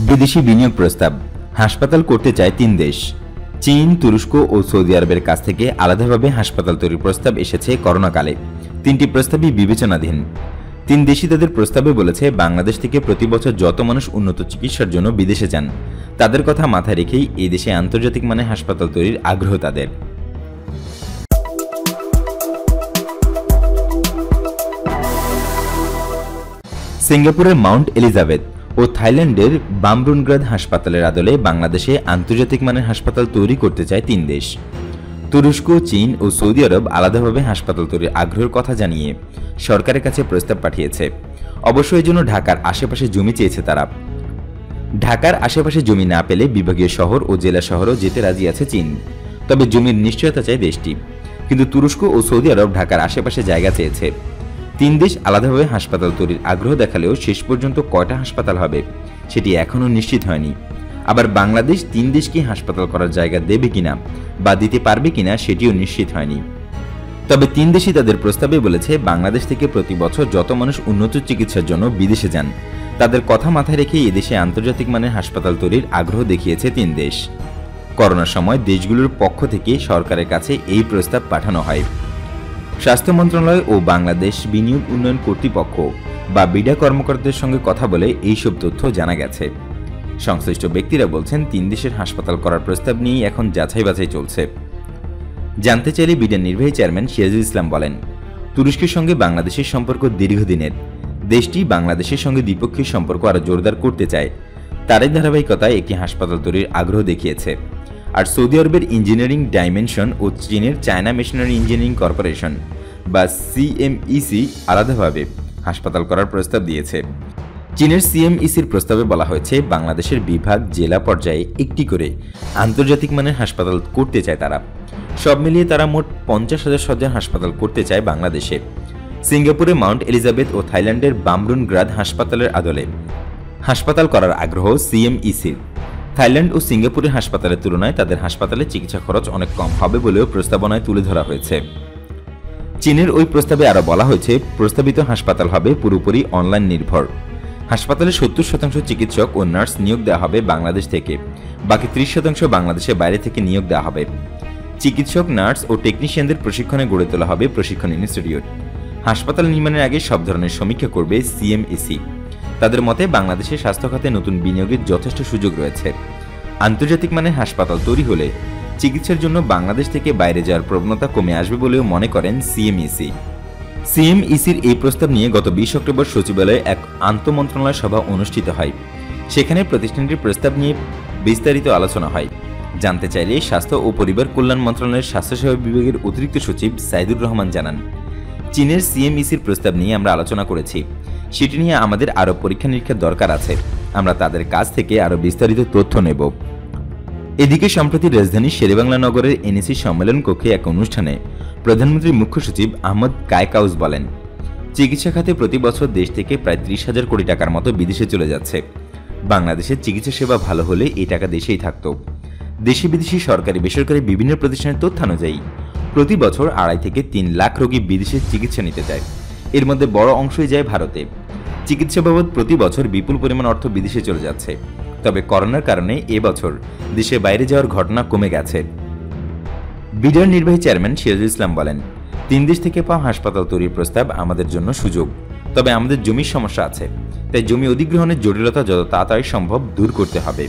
বিদেশি বিনিয়োগ প্রস্তাব। হাসপাতাল করতে চায় ৩ দেশ। চীন, তুরস্ক ও সৌদি আরবের কাছ থেকে আলাদাভাবে হাসপাতাল তৈরির প্রস্তাব এসেছে করোনাকালে। ৩টি প্রস্তাবই বিবেচনাধীন। ৩ দেশই তাদের প্রস্তাবে বলেছে, বাংলাদেশ থেকে প্রতি বছর যত মানুষ উন্নত চিকিৎসার জন্য বিদেশে যান, তাদের কথা মাথায় রেখেই এই দেশে আন্তর্জাতিক মানের হাসপাতাল তৈরির আগ্রহ তাদের। সিঙ্গাপুরের মাউন্ট এলিজাবেথ ও থাইল্যান্ডের বামরুনগ্রাদ হাসপাতালের আদলে বাংলাদেশে আন্তর্জাতিক মানের হাসপাতাল তৈরি করতে চায় ৩ দেশ। তুরস্ক, চীন ও সৌদি আরব আলাদাভাবে হাসপাতাল তৈরির আগ্রহের কথা জানিয়ে সরকারের কাছে প্রস্তাব পাঠিয়েছে। অবশ্য এর জন্য ঢাকার আশেপাশে জমি চেয়েছে তারা। ঢাকার আশেপাশে জমি না পেলে বিভাগীয় শহর ও জেলা শহরও যেতে রাজি আছে চীন, তবে জমির নিশ্চয়তা চায় দেশটি। কিন্তু তুরস্ক ও সৌদি আরব ঢাকার আশেপাশে জায়গা চেয়েছে। ৩ দেশ আলাদাভাবে হাসপাতাল তৈরির আগ্রহ দেখালেও শেষ পর্যন্ত কয়টা হাসপাতাল হবে সেটি এখনও নিশ্চিত হয়নি। আবার বাংলাদেশ ৩ দেশকে হাসপাতাল করার জায়গা দেবে কিনা বা দিতে পারবে কিনা সেটিও নিশ্চিত হয়নি। তবে ৩ দেশই তাদের প্রস্তাবে বলেছে, বাংলাদেশ থেকে প্রতি বছর যত মানুষ উন্নত চিকিৎসার জন্য বিদেশে যান, তাদের কথা মাথায় রেখে এদেশে আন্তর্জাতিক মানের হাসপাতাল তৈরির আগ্রহ দেখিয়েছে ৩ দেশ। করোনার সময় দেশগুলোর পক্ষ থেকে সরকারের কাছে এই প্রস্তাব পাঠানো হয়। স্বাস্থ্য মন্ত্রণালয় ও বাংলাদেশ বিনিয়োগ উন্নয়ন কর্তৃপক্ষ বা বিডা কর্মকর্তাদের সঙ্গে কথা বলে এইসব তথ্য জানা গেছে। সংশ্লিষ্ট ব্যক্তিরা বলছেন, ৩ দেশের হাসপাতাল করার প্রস্তাব নিয়েই এখন যাচাই বাছাই চলছে। জানতে চাইলে বিডার নির্বাহী চেয়ারম্যান সিরাজুল ইসলাম বলেন, তুরস্কের সঙ্গে বাংলাদেশের সম্পর্ক দীর্ঘদিনের। দেশটি বাংলাদেশের সঙ্গে দ্বিপক্ষীয় সম্পর্ক আরও জোরদার করতে চায়। তারই ধারাবাহিকতায় একটি হাসপাতাল তৈরির আগ্রহ দেখিয়েছে। আর সৌদি আরবের ইঞ্জিনিয়ারিং ডাইমেনশন ও চীনের চায়না মেশিনারি ইঞ্জিনিয়ারিং কর্পোরেশন বা সিএমইসি আলাদাভাবে হাসপাতাল করার প্রস্তাব দিয়েছে। চীনের সিএমইসির প্রস্তাবে বলা হয়েছে, বাংলাদেশের বিভাগ, জেলা পর্যায়ে একটি করে আন্তর্জাতিক মানের হাসপাতাল করতে চায় তারা। সব মিলিয়ে তারা মোট ৫০,০০০ শয্যার হাসপাতাল করতে চায় বাংলাদেশে। সিঙ্গাপুরে মাউন্ট এলিজাবেথ ও থাইল্যান্ডের বামরুনগ্রাদ হাসপাতালের আদলে হাসপাতাল করার আগ্রহ সিএমইসির। থাইল্যান্ড ও সিঙ্গাপুরের হাসপাতালের তুলনায় তাদের হাসপাতালে চিকিৎসা খরচ অনেক কম হবে বলেও প্রস্তাবনায় তুলে ধরা হয়েছে। চীনের ওই প্রস্তাবে আরও বলা হয়েছে, প্রস্তাবিত হাসপাতাল হবে পুরোপুরি অনলাইন নির্ভর। হাসপাতালে ৭০% চিকিৎসক ও নার্স নিয়োগ দেওয়া হবে বাংলাদেশ থেকে, বাকি ৩০% বাংলাদেশের বাইরে থেকে নিয়োগ দেওয়া হবে। চিকিৎসক, নার্স ও টেকনিশিয়ানদের প্রশিক্ষণে গড়ে তোলা হবে প্রশিক্ষণ ইনস্টিটিউট। হাসপাতাল নির্মাণের আগে সব ধরনের সমীক্ষা করবে সিএমইসি। তাদের মতে, বাংলাদেশের স্বাস্থ্য খাতে নতুন বিনিয়োগের যথেষ্ট সুযোগ রয়েছে। আন্তর্জাতিক মানের হাসপাতাল তৈরি হলে চিকিৎসার জন্য বাংলাদেশ থেকে বাইরে যাওয়ার প্রবণতা কমে আসবে বলেও মনে করেন সিএমইসি। সিএমইসির এই প্রস্তাব নিয়ে গত ২০ অক্টোবর সচিবালয়ে এক আন্তঃমন্ত্রণালয় সভা অনুষ্ঠিত হয়। সেখানে প্রতিষ্ঠানটির প্রস্তাব নিয়ে বিস্তারিত আলোচনা হয়। জানতে চাইলে স্বাস্থ্য ও পরিবার কল্যাণ মন্ত্রণালয়ের স্বাস্থ্যসেবা বিভাগের অতিরিক্ত সচিব সাইদুর রহমান জানান, চীনের সিএমইসির প্রস্তাব নিয়ে আমরা আলোচনা করেছি। সেটি নিয়ে আমাদের আরও পরীক্ষা নিরীক্ষার দরকার আছে। আমরা তাদের কাছ থেকে আরও বিস্তারিত তথ্য নেব। এদিকে সম্প্রতি রাজধানীর শেরেবাংলা নগরের এনএসি সম্মেলন কক্ষে এক অনুষ্ঠানে প্রধানমন্ত্রীর মুখ্য সচিব আহমদ কায়কাউস বলেন, চিকিৎসা খাতে প্রতি বছর দেশ থেকে প্রায় ৩০,০০০ কোটি টাকার মতো বিদেশে চলে যাচ্ছে। বাংলাদেশের চিকিৎসা সেবা ভালো হলে এই টাকা দেশেই থাকত। দেশি বিদেশি সরকারি বেসরকারি বিভিন্ন প্রতিষ্ঠানের তথ্যানুযায়ী প্রতি বছর ২.৫ থেকে ৩ লাখ রোগী বিদেশে চিকিৎসা নিতে যায়। এর মধ্যে বড় অংশই যায় ভারতে। চিকিৎসা বাবদ প্রতি বছর বিপুল পরিমাণ অর্থ বিদেশে চলে যাচ্ছে। তবে করোনার কারণে এবছর দেশের বাইরে যাওয়ার ঘটনা কমে গেছে। বিডার নির্বাহী চেয়ারম্যান সিরাজুল ইসলাম বলেন, ৩ দেশ থেকে পাওয়া হাসপাতাল তৈরির প্রস্তাব আমাদের জন্য সুযোগ। তবে আমাদের জমির সমস্যা আছে, তাই জমি অধিগ্রহণের জটিলতা যত তাড়াতাড়ি সম্ভব দূর করতে হবে।